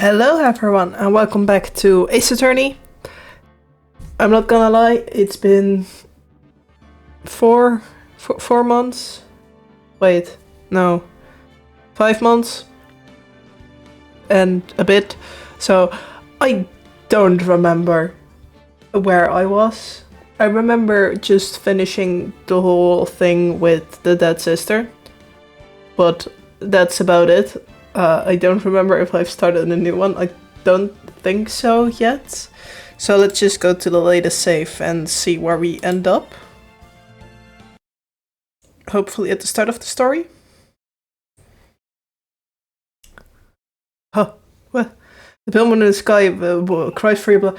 Hello everyone and welcome back to Ace Attorney. I'm not gonna lie, it's been four months. Wait, no, 5 months and a bit. So I don't remember where I was. I remember just finishing the whole thing with the dead sister, but that's about it. I don't remember if I've started a new one. I don't think so yet. So let's just go to the latest save and see where we end up. Hopefully at the start of the story. Huh, what? The billboard in the sky cries for you.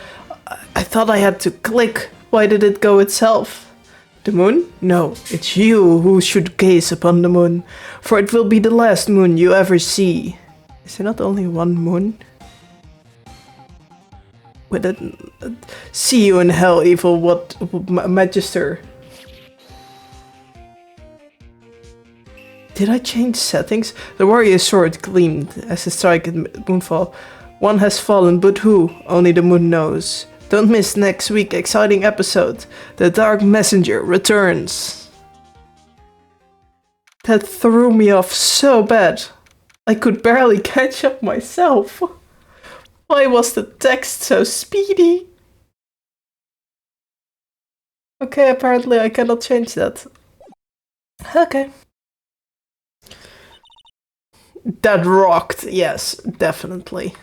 I thought I had to click. Why did it go itself? The moon? No, it's you who should gaze upon the moon, for it will be the last moon you ever see. Is there not only one moon? With it, see you in hell, evil magister. Did I change settings? The warrior's sword gleamed as it struck at moonfall. One has fallen, but who? Only the moon knows. Don't miss next week's exciting episode. The Dark Messenger returns. That threw me off so bad. I could barely catch up myself. Why was the text so speedy? Okay, apparently I cannot change that. Okay. That rocked, yes, definitely.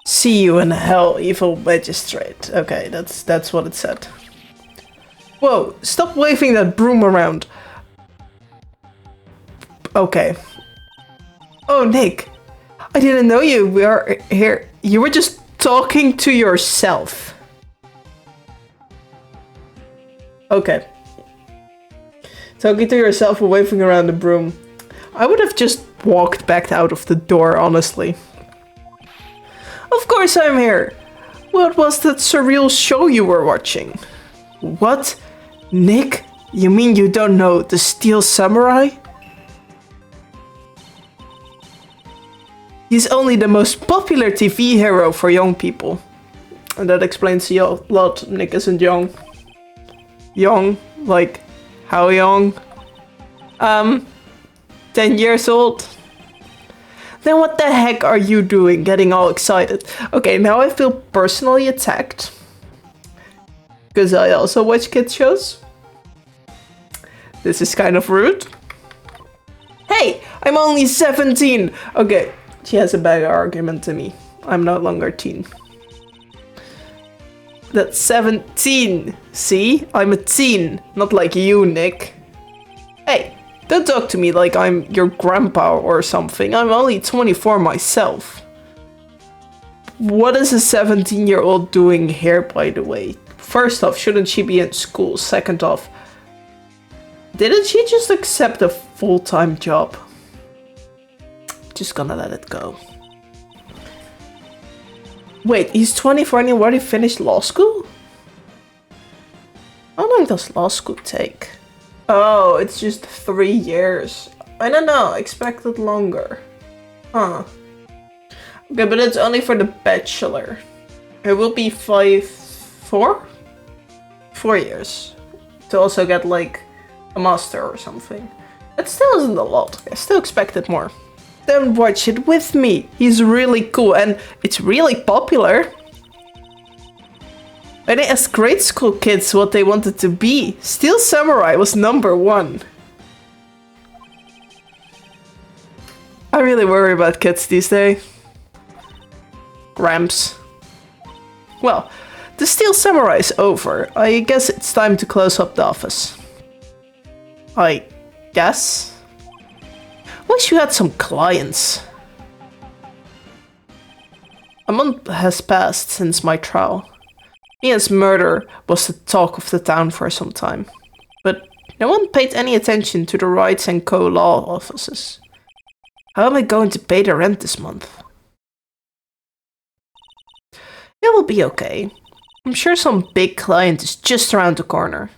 See you in hell, evil magistrate. Okay, that's what it said. Whoa, stop waving that broom around. Okay. Oh, Nick. I didn't know you were here. You were just talking to yourself. Okay. Talking to yourself and waving around the broom. I would have just walked back out of the door, honestly. Of course I'm here! What was that surreal show you were watching? What? Nick? You mean you don't know the Steel Samurai? He's only the most popular TV hero for young people. And that explains a lot. Nick isn't young. Young? Like, how young? 10 years old? Then what the heck are you doing getting all excited? Okay, now I feel personally attacked. Because I also watch kids shows. This is kind of rude. Hey, I'm only 17! Okay, she has a bad argument to me. I'm no longer teen. That's 17! See? I'm a teen, not like you, Nick. Hey! Don't talk to me like I'm your grandpa or something. I'm only 24 myself. What is a 17-year-old doing here, by the way? First off, shouldn't she be in school? Second off, didn't she just accept a full-time job? Just gonna let it go. Wait, he's 24 and he already finished law school? How long does law school take? Oh, it's just 3 years. I don't know, I expected longer. Huh. Okay, but it's only for the bachelor. It will be 4 years. To also get like a master or something. It still isn't a lot. I still expected more. Then watch it with me. He's really cool and it's really popular. And they asked grade school kids what they wanted to be. Steel Samurai was #1. I really worry about kids these days. Gramps. Well, the Steel Samurai is over. I guess it's time to close up the office. I guess? Wish you had some clients. A month has passed since my trial. Ian's murder was the talk of the town for some time, but no one paid any attention to the Wright & Co. law offices. How am I going to pay the rent this month? It will be okay. I'm sure some big client is just around the corner.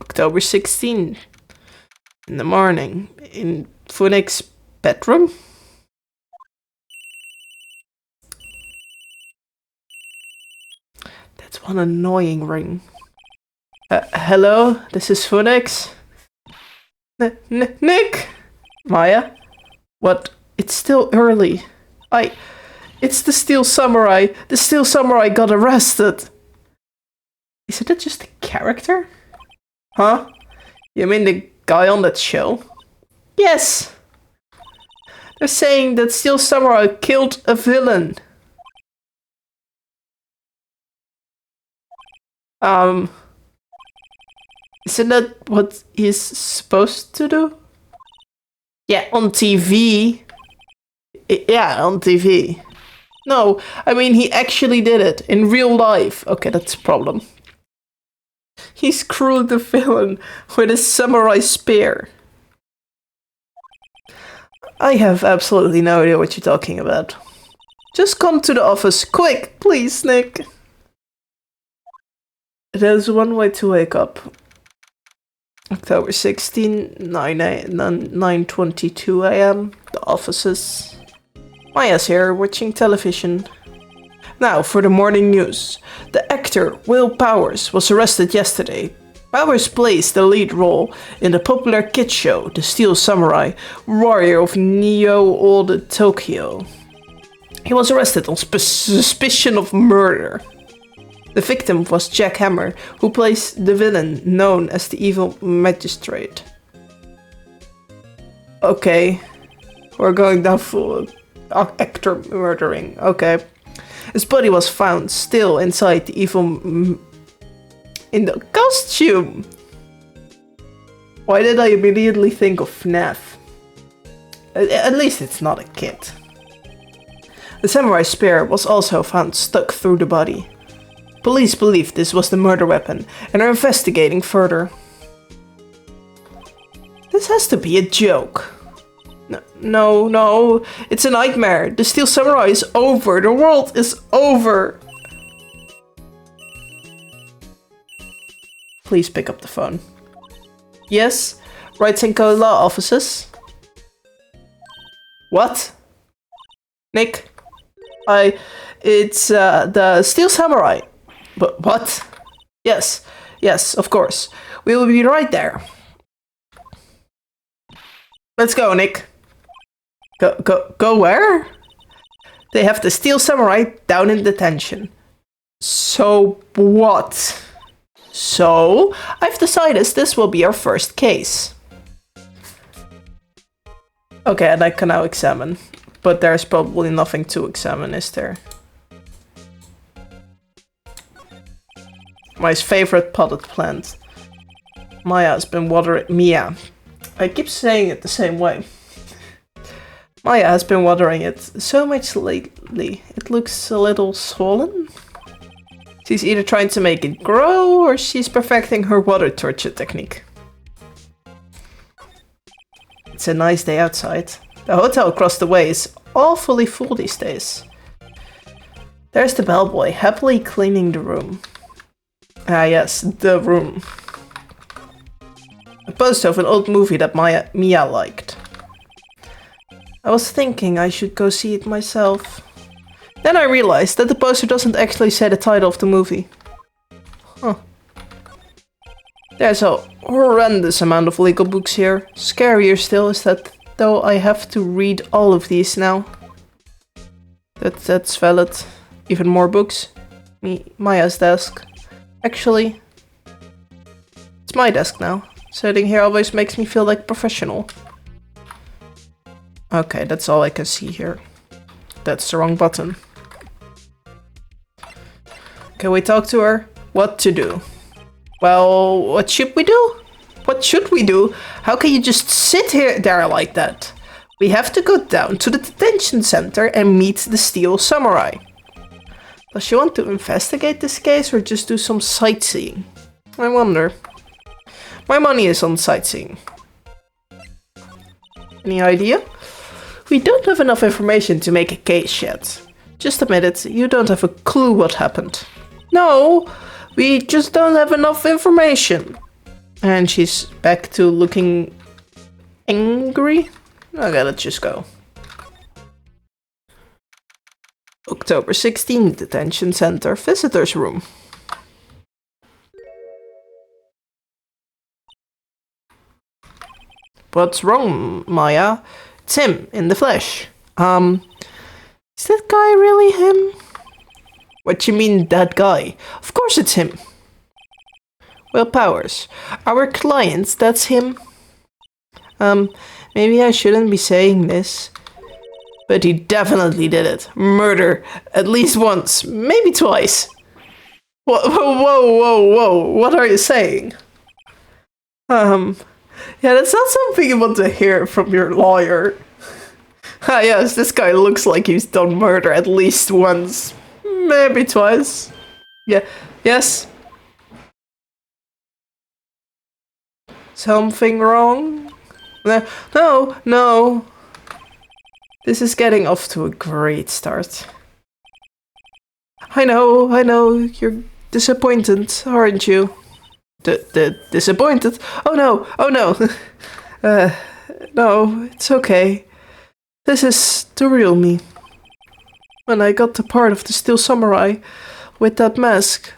October 16. In the morning. In Phoenix's bedroom? That's one annoying ring. Hello, this is Phoenix. Nick? Maya? What? It's still early. It's the Steel Samurai. The Steel Samurai got arrested. Isn't it just a character? Huh? You mean the guy on that show? Yes. They're saying that Steel Samurai killed a villain. Isn't that what he's supposed to do? Yeah, on TV. Yeah, on TV. No, I mean he actually did it in real life. Okay, that's a problem. He screwed the villain with a samurai spear. I have absolutely no idea what you're talking about. Just come to the office, quick, please, Nick. There's one way to wake up. October 16, 9:22 a.m. The offices. Maya's here, watching television. Now for the morning news. The actor Will Powers was arrested yesterday. Powers plays the lead role in the popular kids show The Steel Samurai, Warrior of Neo-Old Tokyo. He was arrested on suspicion of murder. The victim was Jack Hammer, who plays the villain known as the evil magistrate. Okay, we're going down full actor murdering. Okay. His body was found still inside the evil in the costume. Why did I immediately think of FNAF? At least it's not a kid. The samurai spear was also found stuck through the body. Police believe this was the murder weapon and are investigating further. This has to be a joke. No, it's a nightmare. The Steel Samurai is over. The world is over. Please pick up the phone. Yes, Wright & Co. law offices. What? Nick? It's the Steel Samurai. But what? Yes, of course. We will be right there. Let's go, Nick. Go where? They have the Steel Samurai down in detention. So what? So, I've decided this will be our first case. Okay, and I can now examine. But there's probably nothing to examine, is there? My favorite potted plant. Maya has been watering... Mia. I keep saying it the same way. Maya has been watering it so much lately. It looks a little swollen. She's either trying to make it grow or she's perfecting her water torture technique. It's a nice day outside. The hotel across the way is awfully full these days. There's the bellboy happily cleaning the room. Ah yes, the room. A poster of an old movie that Mia liked. I was thinking I should go see it myself. Then I realized that the poster doesn't actually say the title of the movie. Huh. There's a horrendous amount of legal books here. Scarier still is that though I have to read all of these now. That's valid. Even more books. Maya's desk. Actually, it's my desk now. Sitting here always makes me feel like a professional. Okay, that's all I can see here. That's the wrong button. Can we talk to her? What to do? Well, what should we do? What should we do? How can you just sit there like that? We have to go down to the detention center and meet the Steel Samurai. Does she want to investigate this case or just do some sightseeing? I wonder. My money is on sightseeing. Any idea? We don't have enough information to make a case yet. Just admit it, you don't have a clue what happened. No, we just don't have enough information. And she's back to looking angry? Okay, let's just go. October 16th, Detention Center, Visitors Room. What's wrong, Maya? It's him, in the flesh. Is that guy really him? What you mean, that guy? Of course it's him. Well, Powers, our client, that's him. Maybe I shouldn't be saying this, but he definitely did it. Murder, at least once, maybe twice. Whoa, what are you saying? Yeah, that's not something you want to hear from your lawyer. Yes, this guy looks like he's done murder at least once, maybe twice. Yeah, yes. Something wrong? No. This is getting off to a great start. I know, you're disappointed, aren't you? Disappointed? Oh no! No, it's okay. This is the real me. When I got the part of the Steel Samurai with that mask,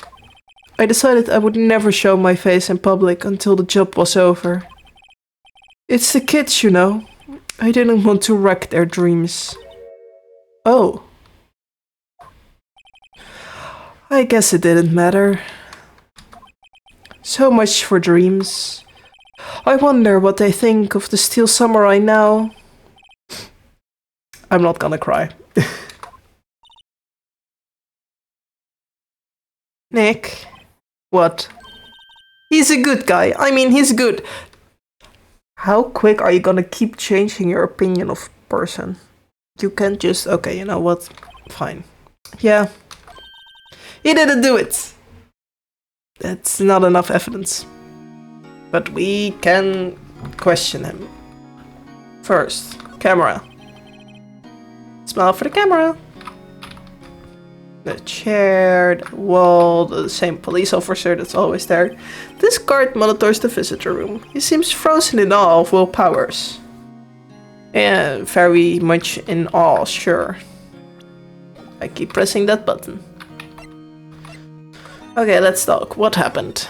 I decided I would never show my face in public until the job was over. It's the kids, you know. I didn't want to wreck their dreams. Oh. I guess it didn't matter. So much for dreams. I wonder what they think of the Steel Samurai now. I'm not gonna cry. Nick? What? He's a good guy. I mean, he's good. How quick are you gonna keep changing your opinion of a person? You can't just... Okay, you know what? Fine. Yeah. He didn't do it. That's not enough evidence. But we can question him. First, camera. Smile for the camera. The chair, the wall, the same police officer that's always there. This guard monitors the visitor room. He seems frozen in awe of Will Powers. Yeah, very much in awe, sure. I keep pressing that button. Okay, let's talk. What happened?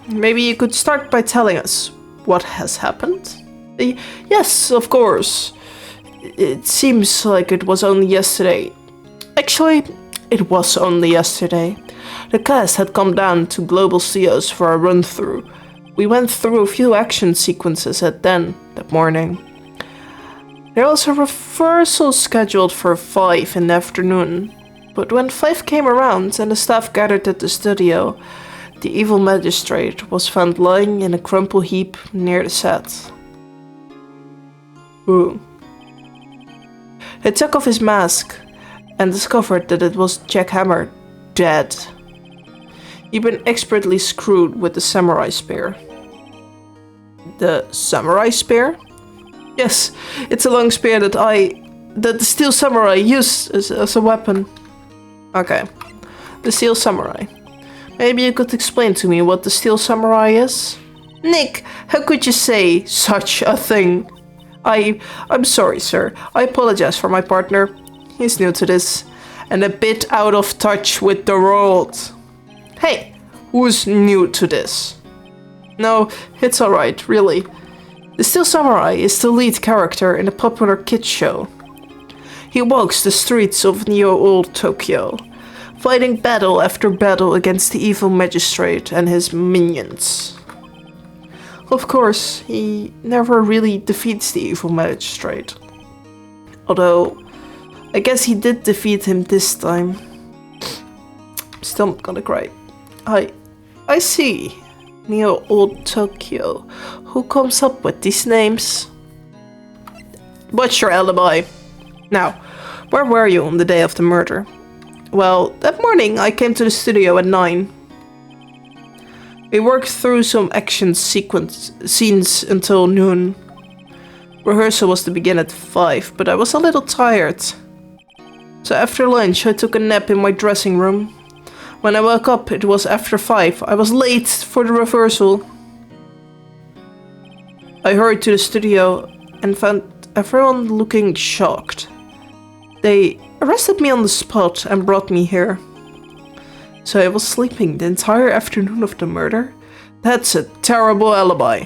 Maybe you could start by telling us what has happened? Yes, of course. It seems like it was only yesterday. Actually, it was only yesterday. The cast had come down to Global Studios for a run-through. We went through a few action sequences at 10 that morning. There was a rehearsal scheduled for 5 in the afternoon, but when 5 came around and the staff gathered at the studio, the evil magistrate was found lying in a crumpled heap near the set. Ooh. They took off his mask and discovered that it was Jack Hammer, dead. He'd been expertly screwed with the samurai spear. The samurai spear? Yes, it's a long spear that the Steel Samurai used as a weapon. Okay, the Steel Samurai. Maybe you could explain to me what the Steel Samurai is? Nick, how could you say such a thing? I'm sorry, sir. I apologize for my partner. He's new to this, and a bit out of touch with the world. Hey, who's new to this? No, it's alright, really. The Steel Samurai is the lead character in a popular kids show. He walks the streets of Neo-Old Tokyo, fighting battle after battle against the evil magistrate and his minions. Of course, he never really defeats the evil magistrate. Although, I guess he did defeat him this time. Still not gonna cry. I see. Neo-Old Tokyo. Who comes up with these names? What's your alibi? Now, where were you on the day of the murder? Well, that morning I came to the studio at 9. We worked through some action scenes until noon. Rehearsal was to begin at 5, but I was a little tired. So after lunch I took a nap in my dressing room. When I woke up it was after 5. I was late for the rehearsal. I hurried to the studio and found everyone looking shocked. They arrested me on the spot and brought me here. So I was sleeping the entire afternoon of the murder? That's a terrible alibi.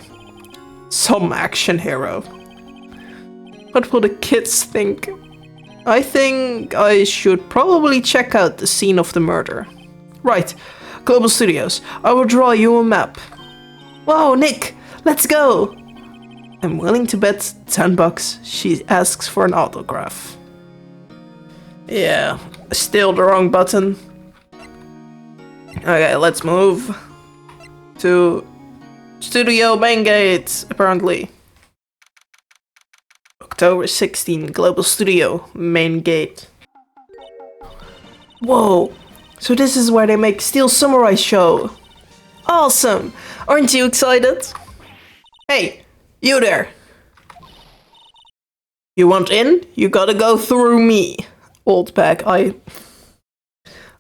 Some action hero. What will the kids think? I think I should probably check out the scene of the murder. Right, Global Studios, I will draw you a map. Whoa, Nick, let's go! I'm willing to bet $10 she asks for an autograph. Yeah, still the wrong button. Okay, let's move to Studio Main Gate, apparently. October 16, Global Studio, Main Gate. Whoa, so this is where they make Steel Samurai Show. Awesome, aren't you excited? Hey, you there. You want in? You gotta go through me. Old bag, I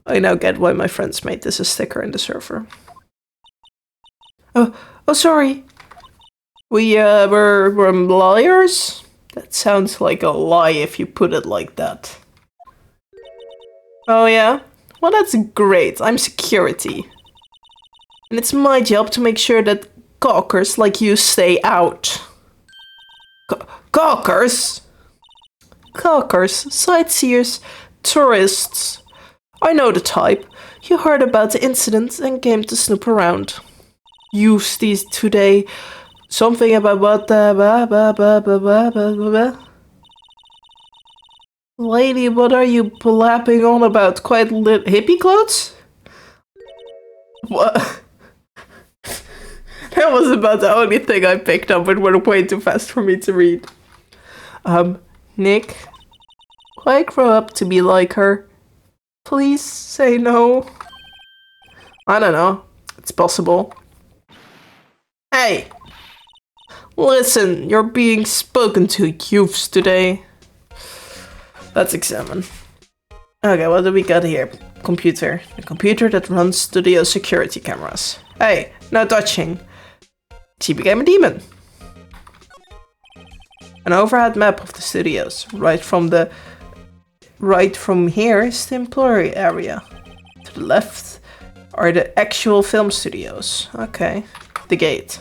now get why my friends made this a sticker in the server. Oh, sorry. We're liars? That sounds like a lie if you put it like that. Oh yeah? Well, that's great. I'm security. And it's my job to make sure that gawkers like you stay out. Gawkers? Gawkers, sightseers, tourists. I know the type. You heard about the incident and came to snoop around. Used these today. Something about what Lady, what are you blapping on about? Quite lit hippie clothes? What? That was about the only thing I picked up. It went way too fast for me to read. Nick, will I grow up to be like her? Please say no. I don't know. It's possible. Hey! Listen, you're being spoken to, youths, today. Let's examine. Okay, what do we got here? Computer. A computer that runs studio security cameras. Hey, no touching. She became a demon. An overhead map of the studios. Right from here is the employee area. To the left are the actual film studios. Okay. The gate.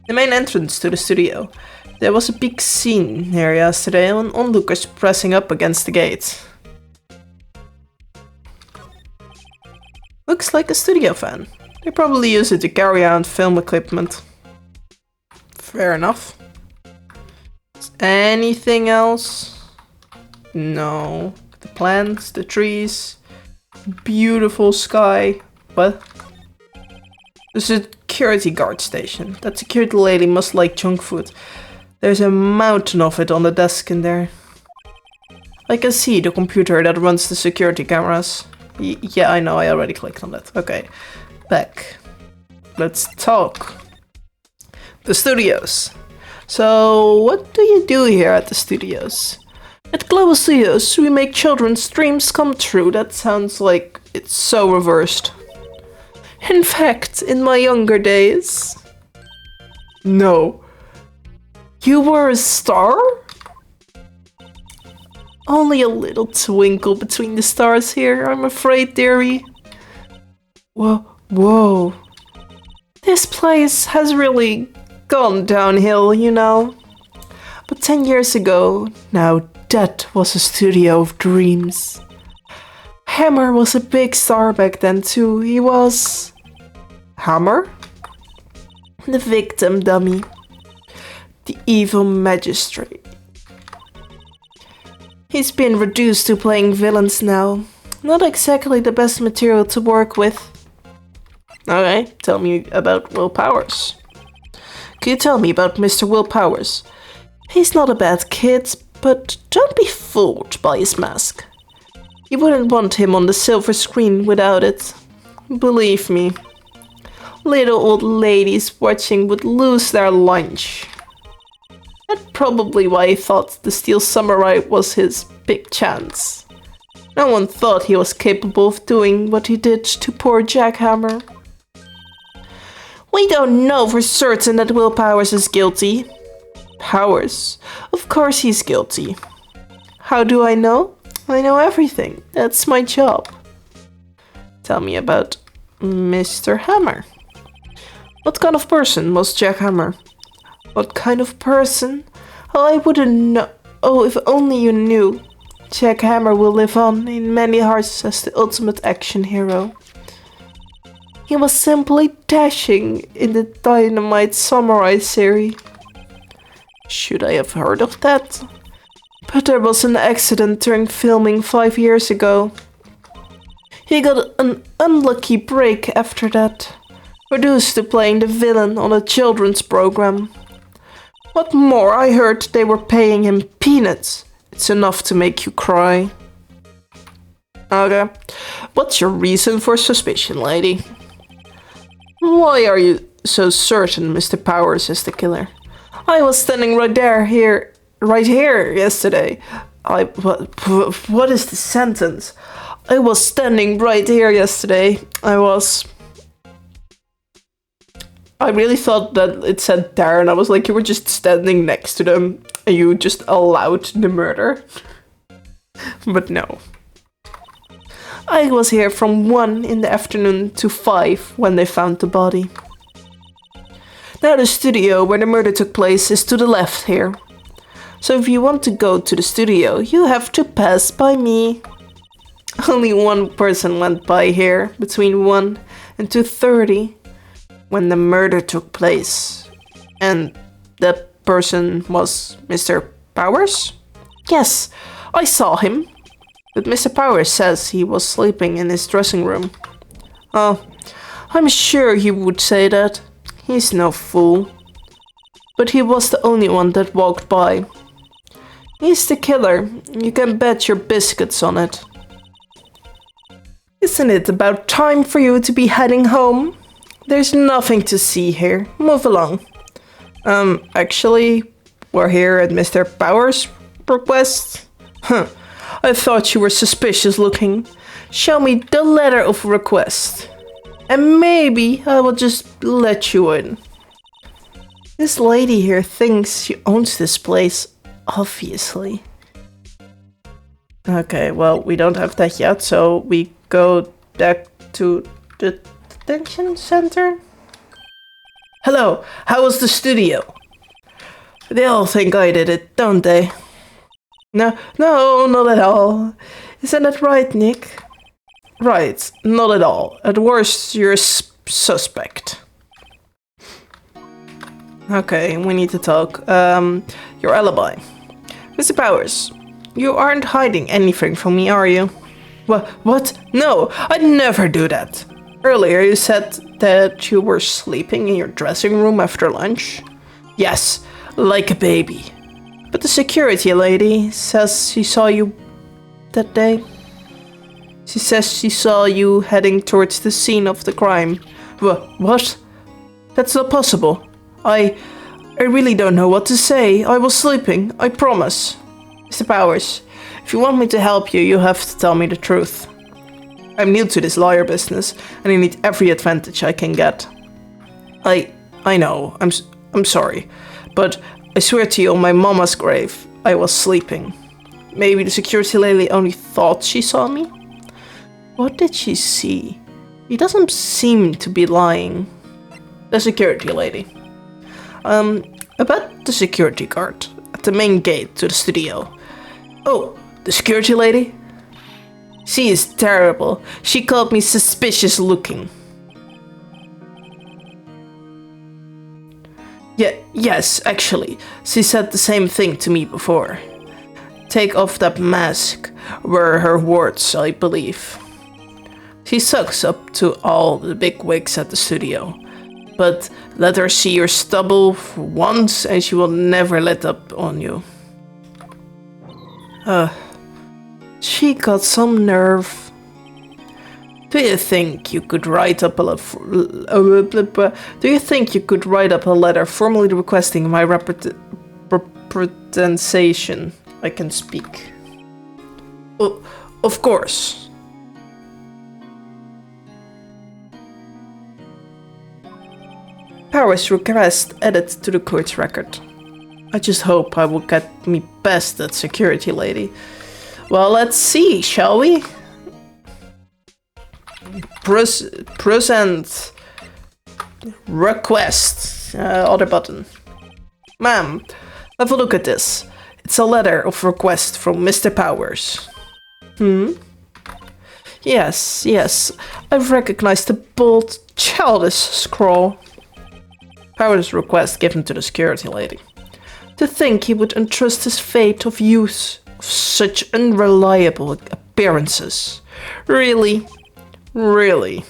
The main entrance to the studio. There was a big scene here yesterday on onlookers pressing up against the gate. Looks like a studio fan. They probably use it to carry out film equipment. Fair enough. Anything else? No. The plants, the trees, beautiful sky. What? The security guard station. That security lady must like junk food. There's a mountain of it on the desk in there. I can see the computer that runs the security cameras. Yeah, I know, I already clicked on that. Okay, back. Let's talk. The studios. So, what do you do here at the studios? At Global Studios, we make children's dreams come true. That sounds like it's so reversed. In fact, in my younger days... No. You were a star? Only a little twinkle between the stars here, I'm afraid, dearie. Whoa. This place has really gone downhill, you know. But 10 years ago, now that was a studio of dreams. Hammer was a big star back then too. He was... Hammer? The victim dummy. The evil magistrate. He's been reduced to playing villains now. Not exactly the best material to work with. Okay, tell me about Will Powers. Can you tell me about Mr. Will Powers? He's not a bad kid, but don't be fooled by his mask. You wouldn't want him on the silver screen without it. Believe me. Little old ladies watching would lose their lunch. That's probably why he thought the Steel Samurai was his big chance. No one thought he was capable of doing what he did to poor Jackhammer. We don't know for certain that Will Powers is guilty. Powers. Of course he's guilty. How do I know? I know everything. That's my job. Tell me about Mr. Hammer. What kind of person was Jack Hammer? What kind of person? Oh, I wouldn't know. Oh, if only you knew. Jack Hammer will live on in many hearts as the ultimate action hero. He was simply dashing in the Dynamite Samurai series. Should I have heard of that? But there was an accident during filming 5 years ago. He got an unlucky break after that, reduced to playing the villain on a children's program. What more, I heard they were paying him peanuts. It's enough to make you cry. Okay, what's your reason for suspicion, lady? Why are you so certain Mr. Powers is the killer? I was standing right here yesterday. What is the sentence? I was standing right here yesterday. I really thought that it said there, and I was like, you were just standing next to them, and you just allowed the murder. But no. I was here from 1 in the afternoon to 5 when they found the body. Now the studio where the murder took place is to the left here. So if you want to go to the studio, you have to pass by me. Only one person went by here between 1 and 2:30 when the murder took place. And that person was Mr. Powers? Yes, I saw him. But Mr. Powers says he was sleeping in his dressing room. Oh, I'm sure he would say that. He's no fool. But he was the only one that walked by. He's the killer. You can bet your biscuits on it. Isn't it about time for you to be heading home? There's nothing to see here. Move along. Actually, we're here at Mr. Powers' request. Huh. I thought you were suspicious looking. Show me the letter of request. And maybe I will just let you in. This lady here thinks she owns this place, obviously. Okay, well, we don't have that yet, so we go back to the detention center. Hello, how was the studio? They all think I did it, don't they? No, not at all. Isn't that right, Nick? Right, not at all. At worst, you're a suspect. Okay, we need to talk. Your alibi. Mr. Powers, you aren't hiding anything from me, are you? What? No, I'd never do that. Earlier you said that you were sleeping in your dressing room after lunch? Yes, like a baby. But the security lady says she saw you that day. She says she saw you heading towards the scene of the crime. What? That's not possible. I really don't know what to say. I was sleeping, I promise. Mr. Powers, if you want me to help you, you have to tell me the truth. I'm new to this lawyer business, and I need every advantage I can get. I know, I'm sorry, but I swear to you on my mama's grave, I was sleeping. Maybe the security lady only thought she saw me? What did she see? He doesn't seem to be lying. The security lady. About the security guard at the main gate to the studio. Oh, the security lady? She is terrible. She called me suspicious looking. Yes, actually. She said the same thing to me before. Take off that mask, were her words, I believe. She sucks up to all the big wigs at the studio. But let her see your stubble for once and she will never let up on you. She got some nerve. Do you think you could write up a letter formally requesting my representation? I can speak. Of course. Powers' request added to the court's record. I just hope I will get me best at security, lady. Well, let's see, shall we? Present request. Other button. Ma'am, have a look at this. It's a letter of request from Mr. Powers. Yes, I've recognized the bold, childish scrawl. Powers' request given to the security lady. To think he would entrust his fate of use of such unreliable appearances. Really? Really?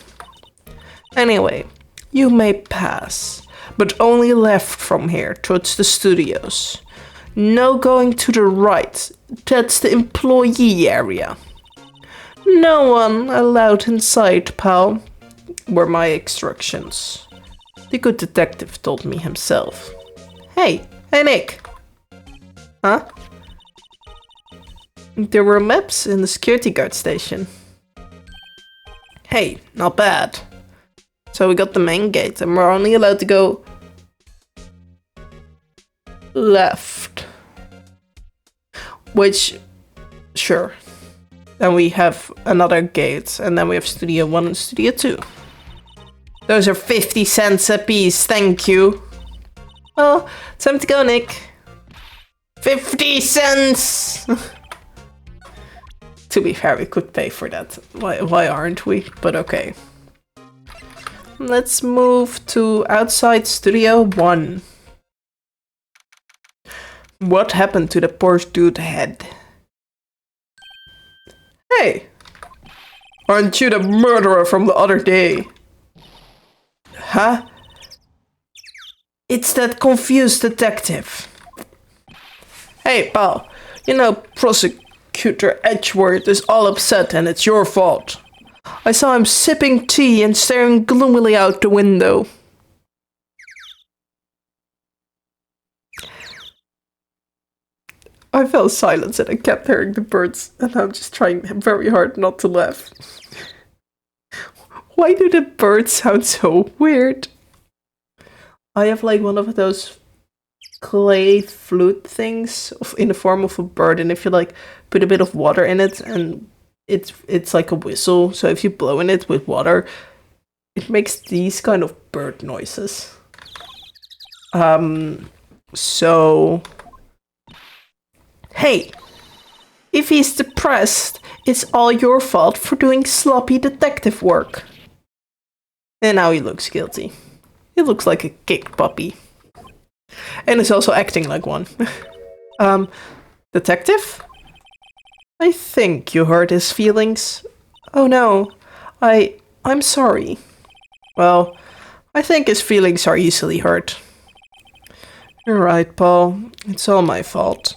Anyway, you may pass, but only left from here towards the studios. No going to the right, that's the employee area. No one allowed inside, pal, were my instructions. The good detective told me himself. Hey Nick! Huh? There were maps in the security guard station. Hey, not bad. So we got the main gate and we're only allowed to go left. Which, sure. Then we have another gate and then we have Studio 1 and Studio 2. Those are 50 cents a piece, thank you. Well, time to go, Nick. 50 cents! To be fair, we could pay for that. Why aren't we? But okay. Let's move to outside Studio 1. What happened to the poor dude's head? Hey! Aren't you the murderer from the other day? Huh? It's that confused detective. Hey, pal. You know, Prosecutor Edgeworth is all upset and it's your fault. I saw him sipping tea and staring gloomily out the window. I fell silent and I kept hearing the birds, and I'm just trying very hard not to laugh. Why do the birds sound so weird? I have like one of those clay flute things in the form of a bird, and if you like put a bit of water in it and it's like a whistle, so if you blow in it with water, it makes these kind of bird noises. So hey, if he's depressed, it's all your fault for doing sloppy detective work. And now he looks guilty. He looks like a kicked puppy. And is also acting like one. Detective? I think you hurt his feelings. Oh no, I'm sorry. Well, I think his feelings are easily hurt. You're right, Paul. It's all my fault.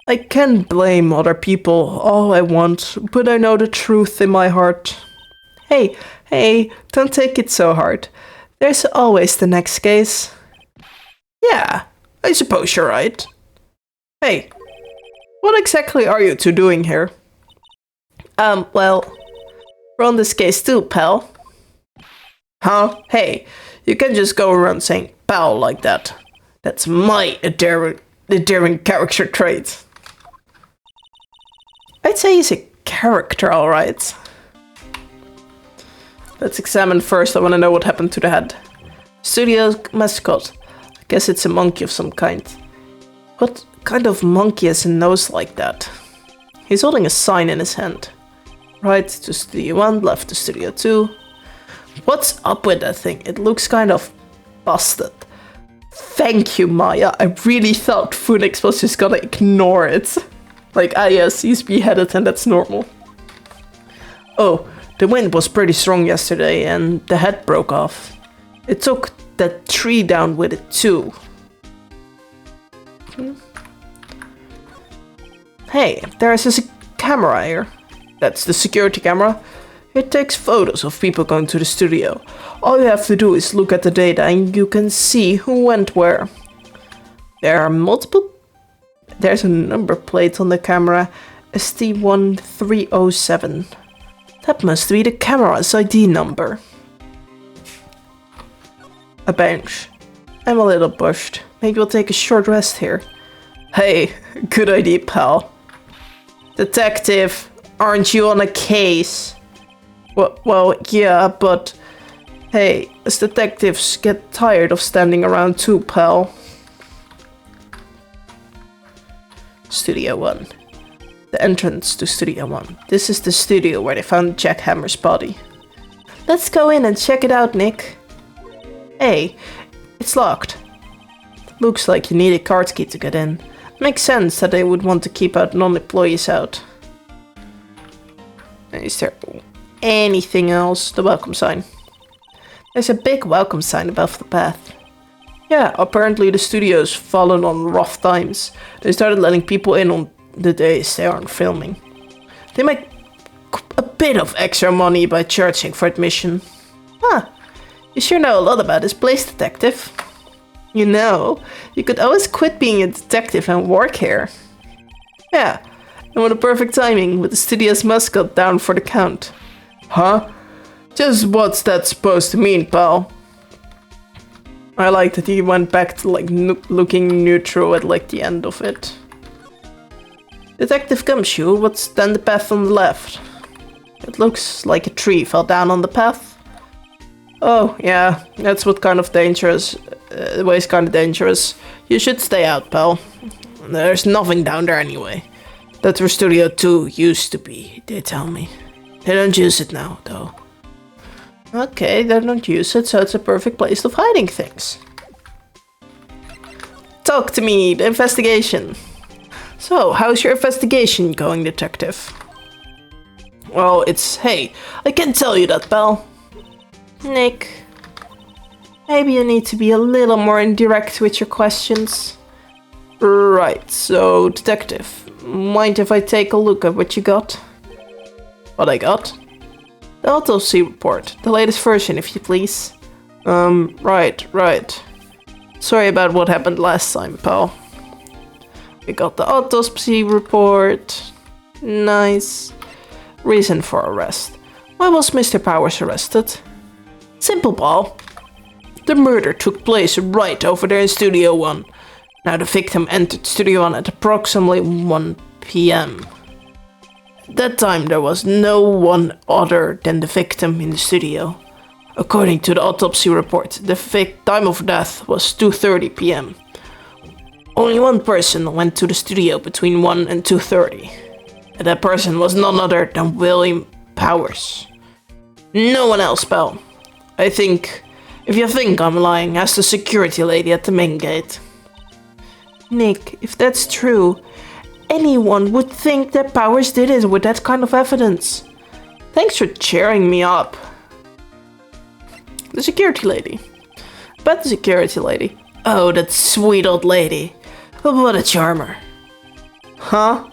I can blame other people all I want, but I know the truth in my heart. Hey, don't take it so hard. There's always the next case. Yeah, I suppose you're right. Hey, what exactly are you two doing here? Well, we're on this case too, pal. Huh? Hey, you can't just go around saying pal like that. That's my endearing character trait. I'd say he's a character, alright. Let's examine first. I want to know what happened to the head. Studio mascot. I guess it's a monkey of some kind. What kind of monkey has a nose like that? He's holding a sign in his hand. Right to Studio 1, left to Studio 2. What's up with that thing? It looks kind of busted. Thank you, Maya. I really thought Phoenix was just gonna ignore it. Like, yes, he's beheaded and that's normal. Oh, the wind was pretty strong yesterday and the head broke off. It took that tree down with it too. Hey, there's a camera here. That's the security camera. It takes photos of people going to the studio. All you have to do is look at the data and you can see who went where. There's a number plate on the camera, ST1307. That must be the camera's ID number. A bench. I'm a little bushed. Maybe we'll take a short rest here. Hey, good idea, pal. Detective, aren't you on a case? Well, yeah, but... Hey, us detectives get tired of standing around too, pal. Studio 1. The entrance to Studio 1. This is the studio where they found Jack Hammer's body. Let's go in and check it out, Nick. Hey, it's locked. Looks like you need a card key to get in. Makes sense that they would want to keep out non-employees out. Is there anything else? The welcome sign. There's a big welcome sign above the path. Yeah, apparently the studio's fallen on rough times. They started letting people in on the days they aren't filming. They make a bit of extra money by charging for admission. Huh, you sure know a lot about this place, detective. You know, you could always quit being a detective and work here. Yeah, and what a perfect timing with the studio's mascot down for the count. Huh? Just what's that supposed to mean, pal? I like that he went back to like looking neutral at like the end of it. Detective Gumshoe, what's then the path on the left? It looks like a tree fell down on the path. Oh, yeah, that's what kind of dangerous. The way's kind of dangerous. You should stay out, pal. There's nothing down there anyway. That's where Studio 2 used to be, they tell me. They don't use it now, though. Okay, they don't use it, so it's a perfect place of hiding things. Talk to me, the investigation. So, how's your investigation going, detective? Well, hey, I can tell you that, pal. Nick, maybe you need to be a little more indirect with your questions. Right, so, detective, mind if I take a look at what you got? What I got? The autopsy report, the latest version, if you please. Right. Sorry about what happened last time, pal. We got the autopsy report. Nice. Reason for arrest. Why was Mr. Powers arrested? Simple, pal. The murder took place right over there in Studio 1. Now the victim entered Studio 1 at approximately 1 p.m. At that time there was no one other than the victim in the studio. According to the autopsy report, the time of death was 2:30 p.m. Only one person went to the studio between 1 and 2:30. And that person was none other than William Powers. No one else, pal. If you think I'm lying, ask the security lady at the main gate. Nick, if that's true, anyone would think that Powers did it with that kind of evidence. Thanks for cheering me up. The security lady. But the security lady. Oh, that sweet old lady. What a charmer. Huh?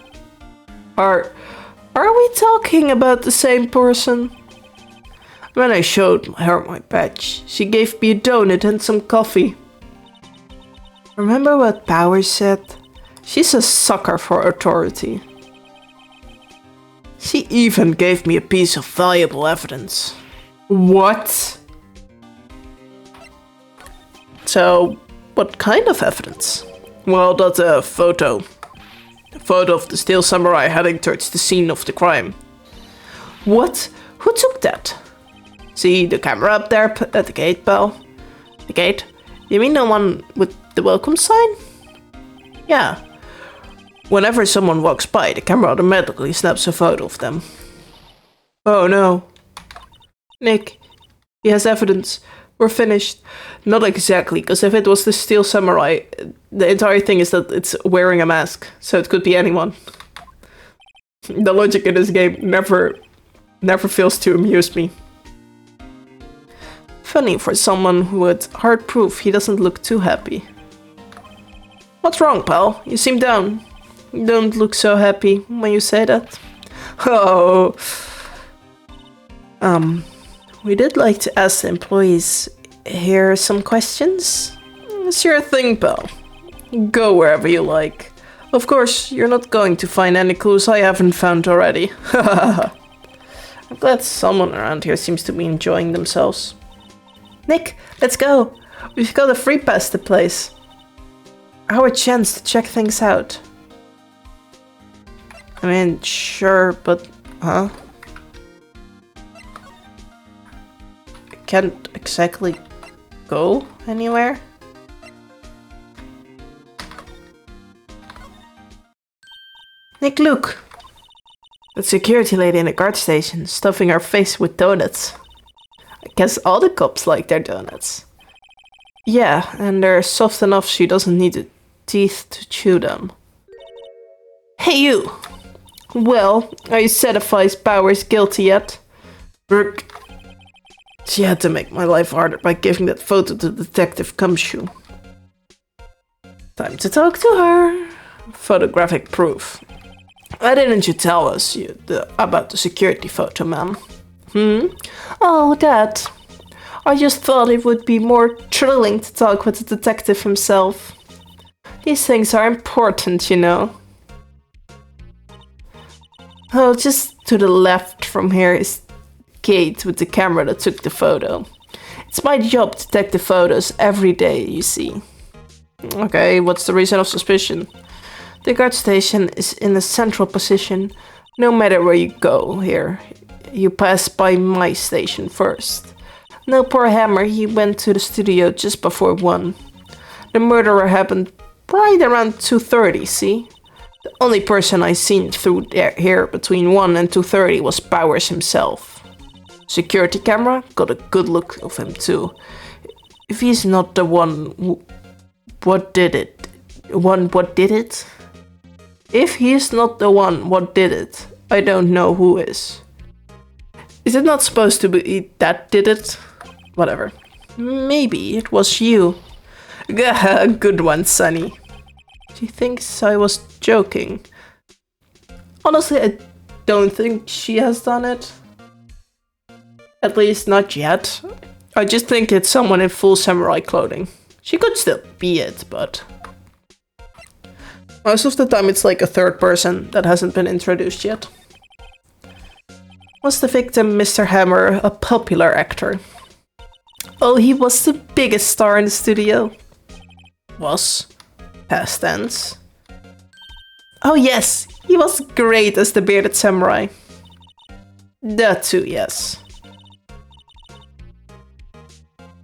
Are we talking about the same person? When I showed her my badge, she gave me a donut and some coffee. Remember what Powers said? She's a sucker for authority. She even gave me a piece of valuable evidence. What? So, what kind of evidence? Well, that's a photo. A photo of the Steel Samurai heading towards the scene of the crime. What? Who took that? See the camera up there at the gate, pal? The gate? You mean the one with the welcome sign? Yeah. Whenever someone walks by, the camera automatically snaps a photo of them. Oh no. Nick, he has evidence. We're finished. Not exactly, because if it was the Steel Samurai, the entire thing is that it's wearing a mask, so it could be anyone. The logic in this game never fails to amuse me. Funny for someone who had hard proof, he doesn't look too happy. What's wrong, pal? You seem down. You don't look so happy when you say that. Oh. We did like to ask the employees here some questions. It's your thing, pal. Go wherever you like. Of course, you're not going to find any clues I haven't found already. I'm glad someone around here seems to be enjoying themselves. Nick, let's go. We've got a free pass to place. Our chance to check things out. I mean, sure, but... Huh? I can't exactly go anywhere. Nick, look! The security lady in the guard station stuffing her face with donuts. I guess all the cops like their donuts. Yeah, and they're soft enough she doesn't need the teeth to chew them. Hey you! Well, are you satisfied Bauer's guilty yet? Brooke. She had to make my life harder by giving that photo to Detective Gumshoe. Time to talk to her. Photographic proof. Why didn't you tell us about the security photo, man? Oh, that. I just thought it would be more thrilling to talk with the detective himself. These things are important, you know. Oh, just to the left from here is Kate with the camera that took the photo. It's my job to take the photos every day, you see. Okay, what's the reason of suspicion? The guard station is in a central position. No matter where you go here, you pass by my station first. No, poor Hammer, he went to the studio just before 1. The murder happened right around 2:30, see? The only person I seen through here between 1 and 2:30 was Bowers himself. Security camera got a good look of him too. If he's not the one what did it? What did it? If he's not the one what did it, I don't know who is. Is it not supposed to be that did it? Whatever. Maybe it was you. Good one, Sonny. She thinks I was joking. Honestly, I don't think she has done it. At least not yet. I just think it's someone in full samurai clothing. She could still be it, but... most of the time it's like a third person that hasn't been introduced yet. Was the victim Mr. Hammer a popular actor? Oh, he was the biggest star in the studio. Was. Past tense. Oh yes, he was great as the bearded samurai. That too, yes.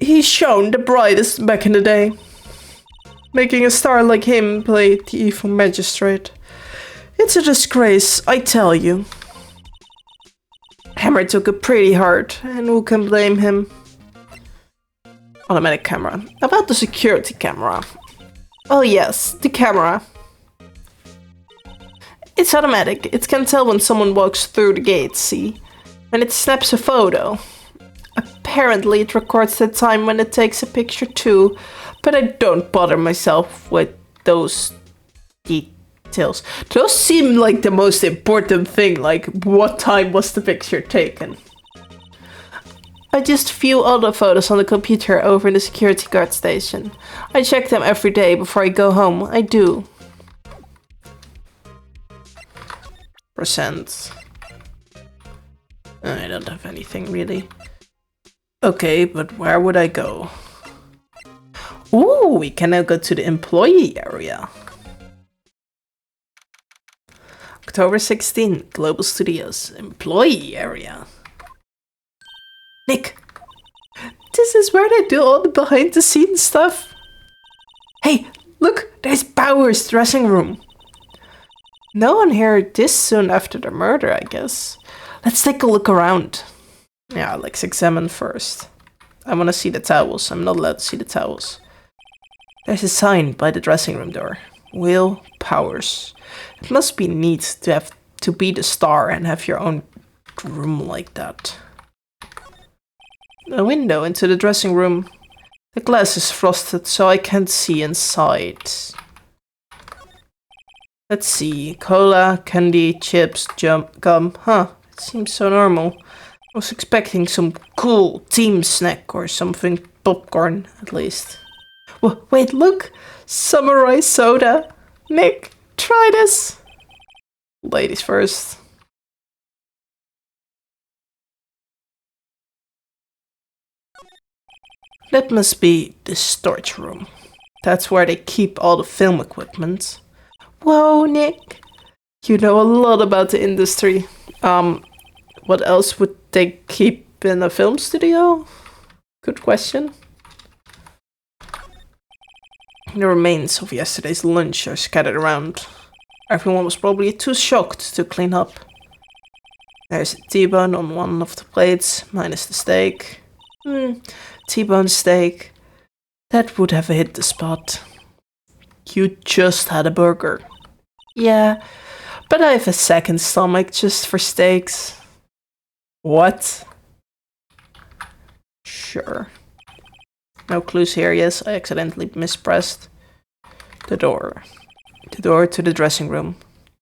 He shone the brightest back in the day. Making a star like him play the evil magistrate. It's a disgrace, I tell you. Hammer took it pretty hard, and who can blame him? Automatic camera. About the security camera. Oh yes, the camera. It's automatic. It can tell when someone walks through the gate, see? And it snaps a photo. Apparently it records the time when it takes a picture too, but I don't bother myself with those details. Those seem like the most important thing, like what time was the picture taken. I just view all the photos on the computer over in the security guard station. I check them every day before I go home, I do. Percent. I don't have anything really. Okay, but where would I go? Ooh, we can now go to the employee area. October 16, Global Studios, employee area. Nick, this is where they do all the behind the scenes stuff. Hey, look, there's Bauer's dressing room. No one here this soon after the murder, I guess. Let's take a look around. Yeah, let's examine first. I want to see the towels. I'm not allowed to see the towels. There's a sign by the dressing room door. Will Powers. It must be neat to have to be the star and have your own room like that. A window into the dressing room. The glass is frosted so I can't see inside. Let's see. Cola, candy, chips, gum. Huh, it seems so normal. I was expecting some cool team snack or something. Popcorn, at least. Wait, look! Samurai soda! Nick, try this! Ladies first. That must be the storage room. That's where they keep all the film equipment. Whoa, Nick. You know a lot about the industry. What else would they keep in a film studio? Good question. The remains of yesterday's lunch are scattered around. Everyone was probably too shocked to clean up. There's a T-bone on one of the plates, minus the steak. T-bone steak. That would have hit the spot. You just had a burger. Yeah, but I have a second stomach just for steaks. What? Sure. No clues here, yes, I accidentally mispressed the door. The door to the dressing room.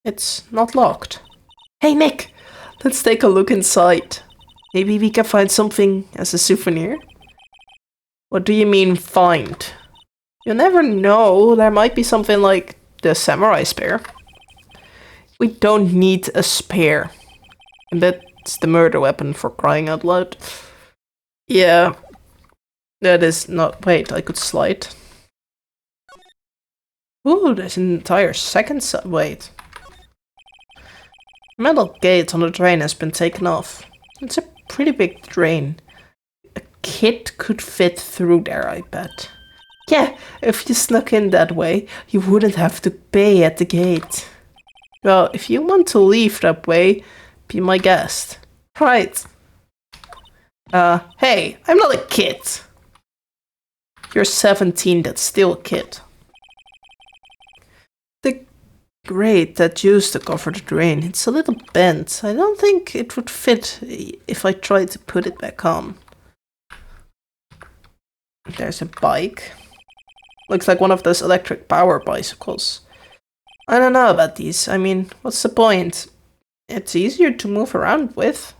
It's not locked. Hey Nick, let's take a look inside. Maybe we can find something as a souvenir? What do you mean find? You never know, there might be something like the samurai spear. We don't need a spear. And that's the murder weapon, for crying out loud. Yeah. That is not... Wait, I could slide. Ooh, there's an entire second side. Wait. Metal gate on the drain has been taken off. It's a pretty big drain. A kid could fit through there, I bet. Yeah, if you snuck in that way, you wouldn't have to pay at the gate. Well, if you want to leave that way, be my guest. Right. Hey, I'm not a kid. You're 17, that's still a kid. The grate that used to cover the drain, it's a little bent. I don't think it would fit if I tried to put it back on. There's a bike. Looks like one of those electric power bicycles. I don't know about these. I mean, what's the point? It's easier to move around with.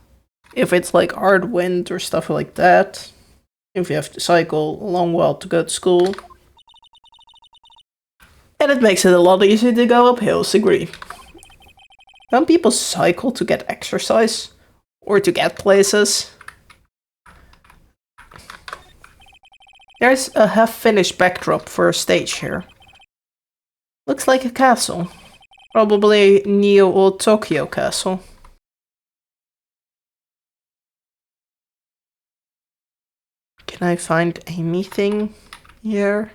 If it's like hard wind or stuff like that. If you have to cycle a long while to go to school. And it makes it a lot easier to go up hills, agree. Don't people cycle to get exercise? Or to get places? There's a half-finished backdrop for a stage here. Looks like a castle. Probably Neo Old Tokyo Castle. Can I find anything here?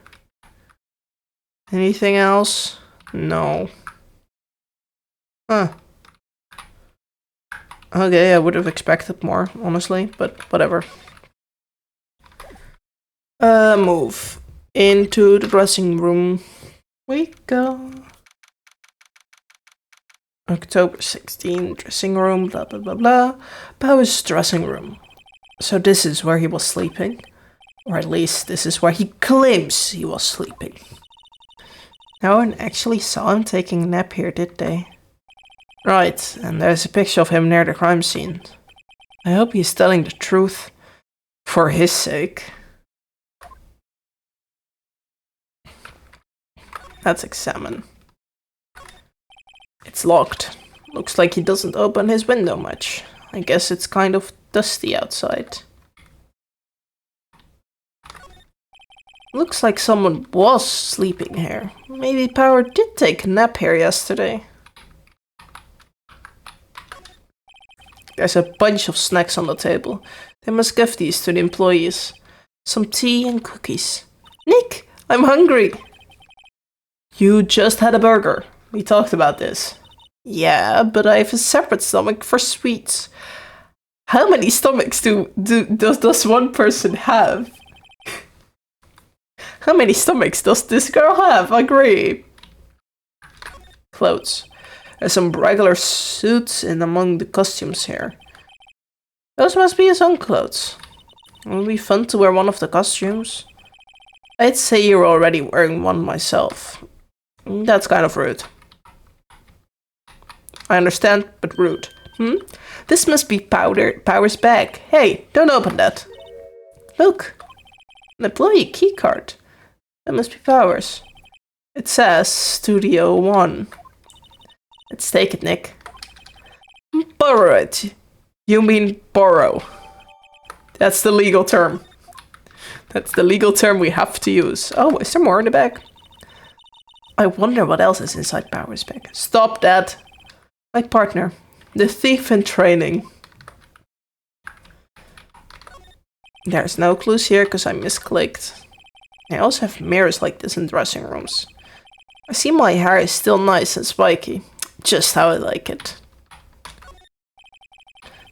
Anything else? No. Huh. Okay, I would have expected more, honestly, but whatever. Move into the dressing room we go. October 16, dressing room, blah blah blah blah. Powers' dressing room. So this is where he was sleeping. Or at least this is where he claims he was sleeping. No one actually saw him taking a nap here, did they? Right, and there's a picture of him near the crime scene. I hope he's telling the truth. For his sake. Let's examine. It's locked. Looks like he doesn't open his window much. I guess it's kind of dusty outside. Looks like someone was sleeping here. Maybe Power did take a nap here yesterday. There's a bunch of snacks on the table. They must give these to the employees. Some tea and cookies. Nick, I'm hungry. You just had a burger. We talked about this. Yeah, but I have a separate stomach for sweets. How many stomachs does one person have? How many stomachs does this girl have? I agree. Clothes. There's some regular suits in among the costumes here. Those must be his own clothes. It would be fun to wear one of the costumes. I'd say you're already wearing one myself. That's kind of rude. I understand, but rude. This must be Power's bag. Hey, don't open that. Look, an employee keycard. That must be Power's. It says Studio 1. Let's take it, Nick. Borrow it. You mean borrow. That's the legal term. That's the legal term we have to use. Oh, is there more in the bag? I wonder what else is inside Power's bag. Stop that! My partner. The thief in training. There's no clues here because I misclicked. I also have mirrors like this in dressing rooms. I see my hair is still nice and spiky. Just how I like it.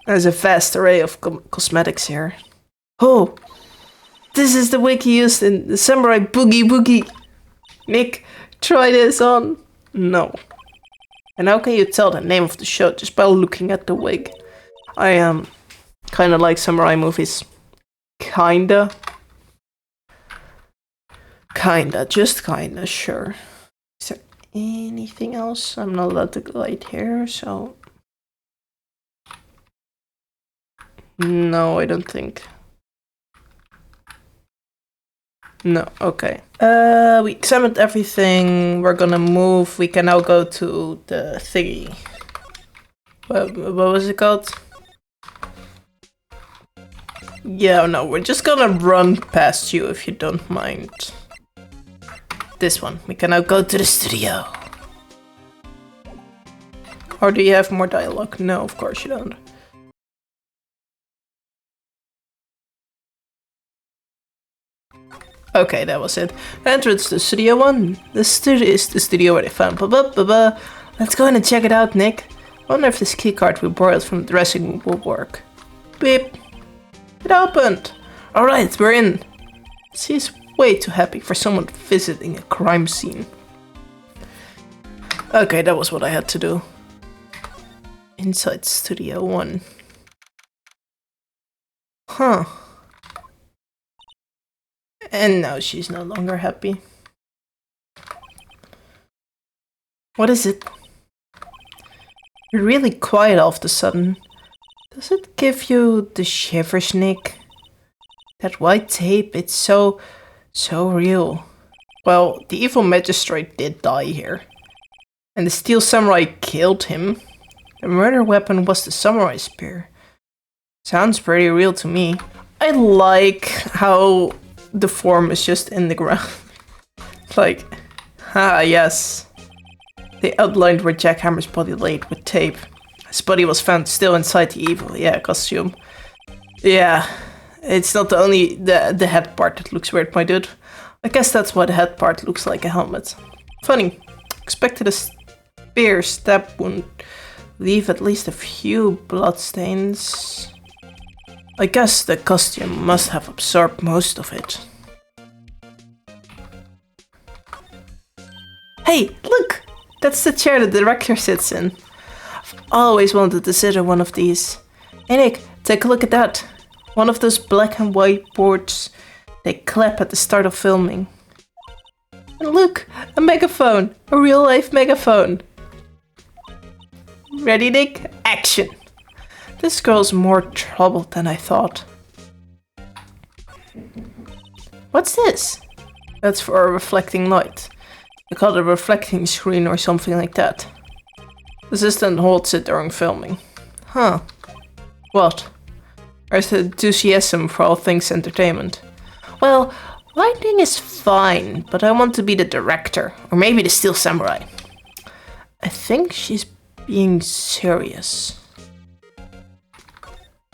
There's a vast array of cosmetics here. Oh! This is the wig he used in the Samurai Boogie Woogie. Nick, try this on. No. And how can you tell the name of the show just by looking at the wig? I kinda like samurai movies. Kinda. Kinda, just kinda, sure. Is there anything else? I'm not allowed to glide here, so... No, I don't think. No, okay. We examined everything. We're gonna move. We can now go to the thingy. What was it called? Yeah, no, we're just gonna run past you if you don't mind. This one. We can now go to the studio. Or do you have more dialogue? No, of course you don't. Okay, that was it. Entrance to Studio 1. The studio is the studio where they found blah blah blah blah. Let's go in and check it out, Nick. Wonder if this keycard we borrowed from the dressing room will work. Beep. It opened. Alright, we're in. She's way too happy for someone visiting a crime scene. Okay, that was what I had to do. Inside Studio 1. Huh. And now she's no longer happy. What is it? You're really quiet all of a sudden. Does it give you the shivers, Nick? That white tape, it's so real. Well, the evil magistrate did die here. And the steel samurai killed him. The murder weapon was the samurai spear. Sounds pretty real to me. I like how the form is just in the ground. Like, yes. They outlined where Jack Hammer's body laid with tape. His body was found still inside the evil, costume. Yeah, it's not only the head part that looks weird, my dude. I guess that's why the head part looks like a helmet. Funny, expected a spear stab wound leave at least a few bloodstains. I guess the costume must have absorbed most of it. Hey, look! That's the chair the director sits in. I've always wanted to sit on one of these. Hey Nick, take a look at that. One of those black and white boards they clap at the start of filming. And look, a megaphone! A real life megaphone! Ready, Nick? Action! This girl's more troubled than I thought. What's this? That's for a reflecting light. They call it a reflecting screen or something like that. The assistant holds it during filming. Huh. What? Where's the enthusiasm for all things entertainment? Well, lighting is fine, but I want to be the director. Or maybe the Steel Samurai. I think she's being serious.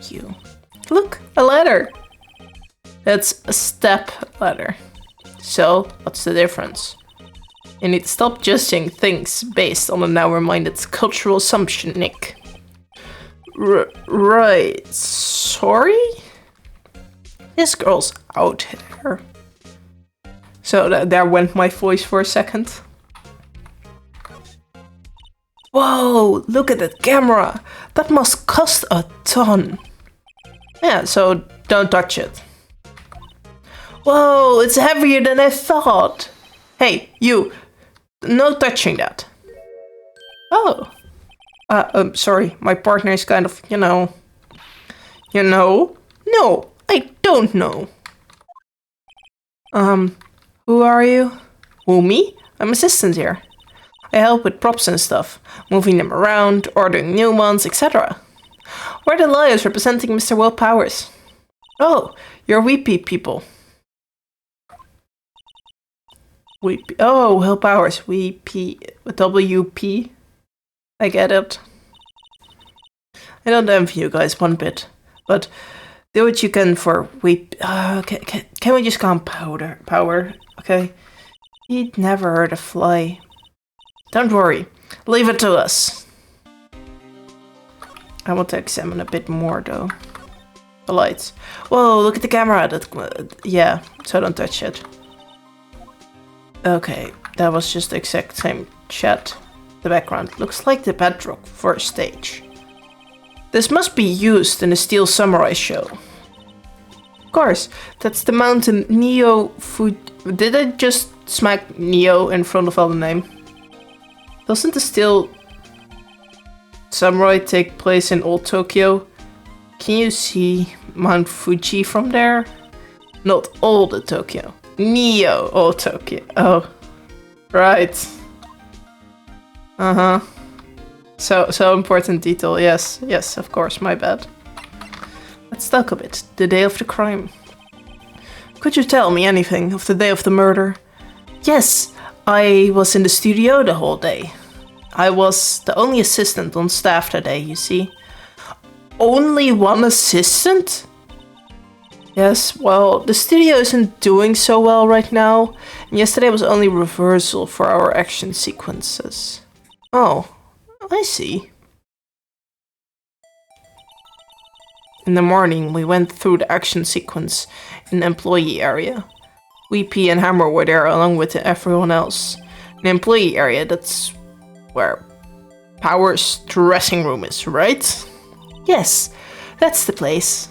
You. Look, a ladder. That's a step ladder. So, what's the difference? You need to stop judging things based on a now-reminded cultural assumption, Nick. Right. Sorry? This girl's out here. So there went my voice for a second. Whoa, look at that camera. That must cost a ton. Yeah, so don't touch it. Whoa, it's heavier than I thought. Hey, you. No touching that. Oh. Sorry, my partner is kind of, you know. You know? No, I don't know. Who are you? Who, me? I'm assistant here. I help with props and stuff, moving them around, ordering new ones, etc. We're the lawyers representing Mr. Will Powers. Oh, you're weepy people. WP. Oh, help hours. WP. I get it. I don't envy you guys one bit, but do what you can for WP. Can we just calm power? Okay. He'd never hurt a fly. Don't worry. Leave it to us. I want to examine a bit more though. The lights. Whoa, look at the camera. Yeah, so don't touch it. Okay, that was just the exact same shot. The background looks like the bedrock for a stage. This must be used in a Steel Samurai show. Of course, that's the mountain Neo Food. Did I just smack Neo in front of all the name? Doesn't the Steel Samurai take place in Old Tokyo? Can you see Mount Fuji from there? Not Old Tokyo. Neo Old Tokyo. Oh, right. Uh-huh. So important detail. Yes, of course, my bad. Let's talk a bit. The day of the crime. Could you tell me anything of the day of the murder? Yes, I was in the studio the whole day. I was the only assistant on staff that day, you see. Only one assistant? Yes, well, the studio isn't doing so well right now, and yesterday was only rehearsal for our action sequences. Oh, I see. In the morning, we went through the action sequence in the employee area. WP and Hammer were there along with everyone else. In the employee area, that's where Power's dressing room is, right? Yes, that's the place.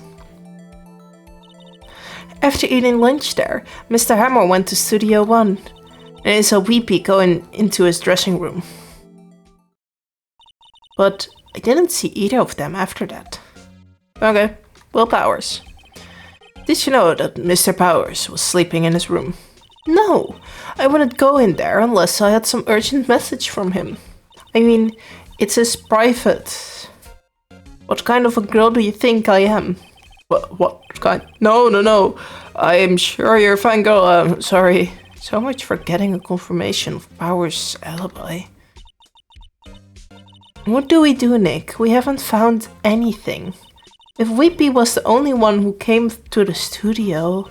After eating lunch there, Mr. Hammer went to Studio 1, and I saw WP going into his dressing room. But I didn't see either of them after that. Okay, well, Powers. Did you know that Mr. Powers was sleeping in his room? No, I wouldn't go in there unless I had some urgent message from him. I mean, it's his private. What kind of a girl do you think I am? What kind? No. I am sure you're a fine girl. I'm sorry. So much for getting a confirmation of Powers' alibi. What do we do, Nick? We haven't found anything. If Whippy was the only one who came to the studio,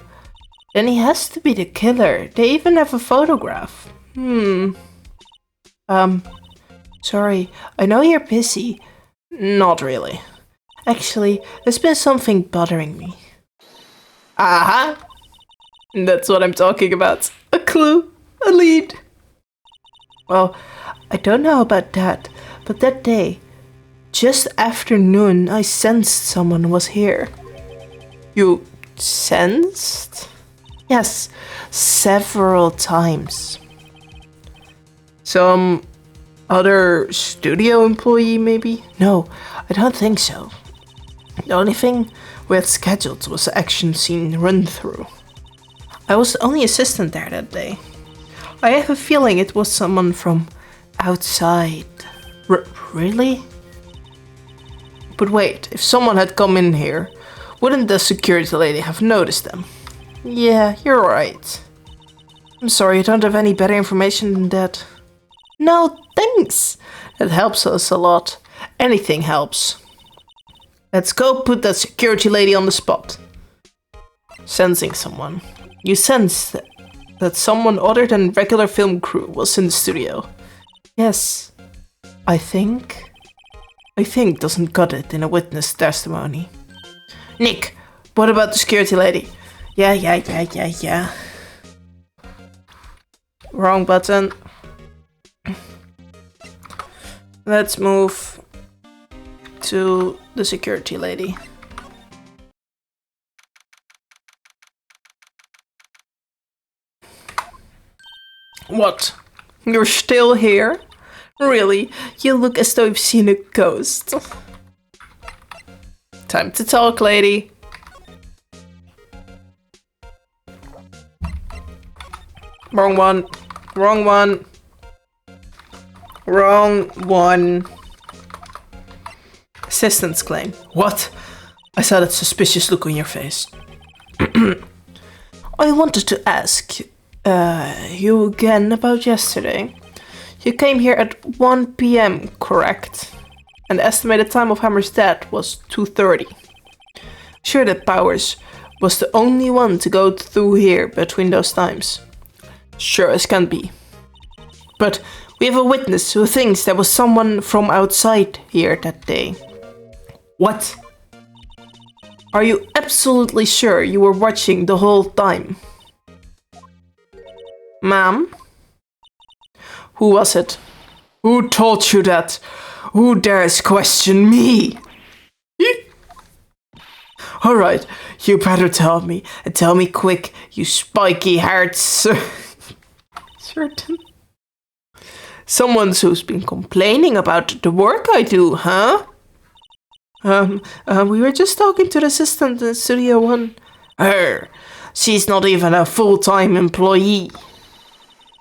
then he has to be the killer. They even have a photograph. Sorry, I know you're busy. Not really. Actually, there's been something bothering me. Aha! That's what I'm talking about. A clue. A lead. Well, I don't know about that, but that day, just after noon, I sensed someone was here. You sensed? Yes, several times. Some other studio employee, maybe? No, I don't think so. The only thing we had scheduled was the action scene run-through. I was the only assistant there that day. I have a feeling it was someone from outside. Really? But wait, if someone had come in here, wouldn't the security lady have noticed them? Yeah, you're right. I'm sorry, I don't have any better information than that. No, thanks. That helps us a lot. Anything helps. Let's go put that security lady on the spot. Sensing someone. You sensed that someone other than regular film crew was in the studio. Yes. I think doesn't cut it in a witness testimony. Nick, what about the security lady? Yeah. Wrong button. Let's move to the security lady. What? You're still here? Really? You look as though you've seen a ghost. Time to talk, lady. Wrong one. Assistant's claim. What? I saw that suspicious look on your face. I wanted to ask, You again about yesterday. You came here at 1 p.m., correct? And the estimated time of Hammer's death was 2:30. Sure that Powers was the only one to go through here between those times. Sure as can be. But we have a witness who thinks there was someone from outside here that day. What? Are you absolutely sure you were watching the whole time? Ma'am? Who was it? Who told you that? Who dares question me? Alright, you better tell me, and tell me quick, you spiky-haired certain. Someone who's been complaining about the work I do, huh? We were just talking to the assistant in Studio 1. She's not even a full-time employee.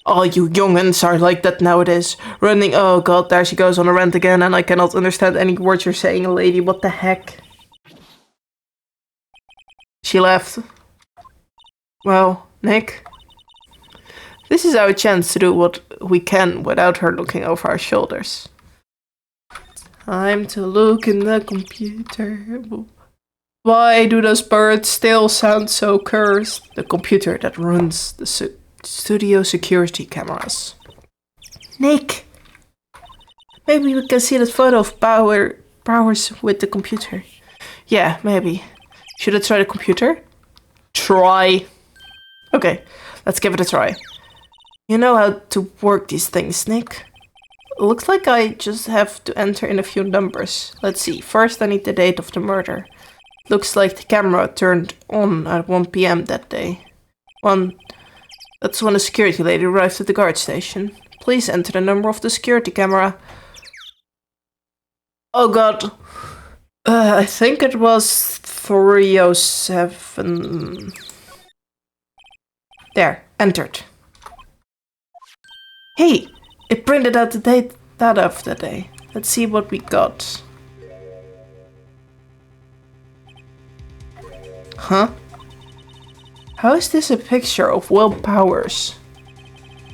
All you young'uns are like that nowadays. Running, oh god, there she goes on a rant again, and I cannot understand any words you're saying, lady, what the heck? She left. Well, Nick, this is our chance to do what we can without her looking over our shoulders. Time to look in the computer. Why do those birds still sound so cursed? The computer that runs the studio security cameras. Nick! Maybe we can see that photo of Powers with the computer. Yeah, maybe. Should I try the computer? Try. Okay, let's give it a try. You know how to work these things, Nick. Looks like I just have to enter in a few numbers. Let's see. First, I need the date of the murder. Looks like the camera turned on at 1 p.m. that day. That's when a security lady arrived at the guard station. Please enter the number of the security camera. Oh god. I think it was 307. There, entered. Hey, it printed out the data of the day. Let's see what we got. Huh? How is this a picture of Will Powers?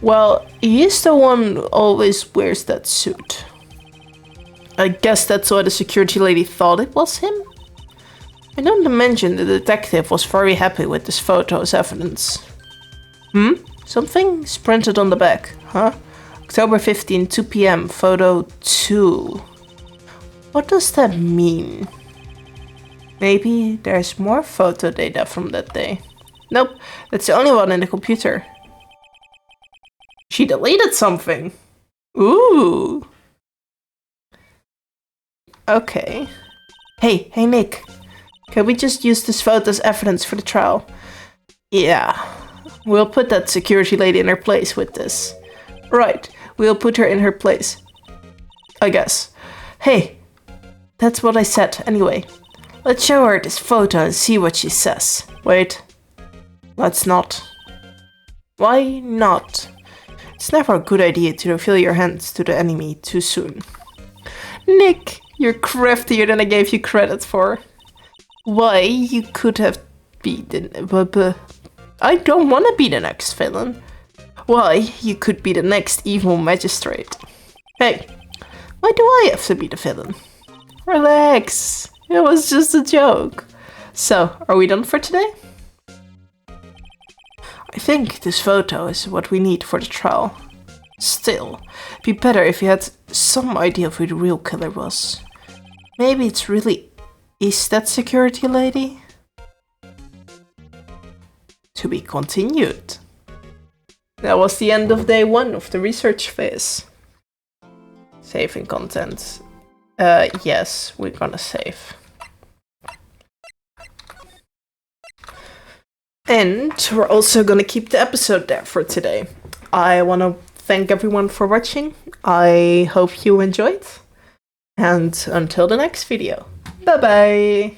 Well, he's the one who always wears that suit. I guess that's why the security lady thought it was him? I don't imagine the detective was very happy with this photo as evidence. Something's printed on the back, huh? October 15, 2 p.m, photo 2. What does that mean? Maybe there's more photo data from that day. Nope, that's the only one in the computer. She deleted something. Ooh. Okay. Hey Nick. Can we just use this photo as evidence for the trial? Yeah. We'll put that security lady in her place with this. Right. We'll put her in her place. I guess. Hey. That's what I said, anyway. Let's show her this photo and see what she says. Wait. Let's not. Why not? It's never a good idea to reveal your hands to the enemy too soon. Nick, you're craftier than I gave you credit for. Why, you could have been... I don't want to be the next villain. Why, you could be the next evil magistrate. Hey, why do I have to be the villain? Relax, it was just a joke. So, are we done for today? I think this photo is what we need for the trial. Still, it'd be better if you had some idea of who the real killer was. Maybe it's really... Is that security lady? To be continued. That was the end of day 1 of the research phase. Saving content. Yes, we're gonna save. And we're also gonna keep the episode there for today. I wanna thank everyone for watching. I hope you enjoyed. And until the next video. Bye bye!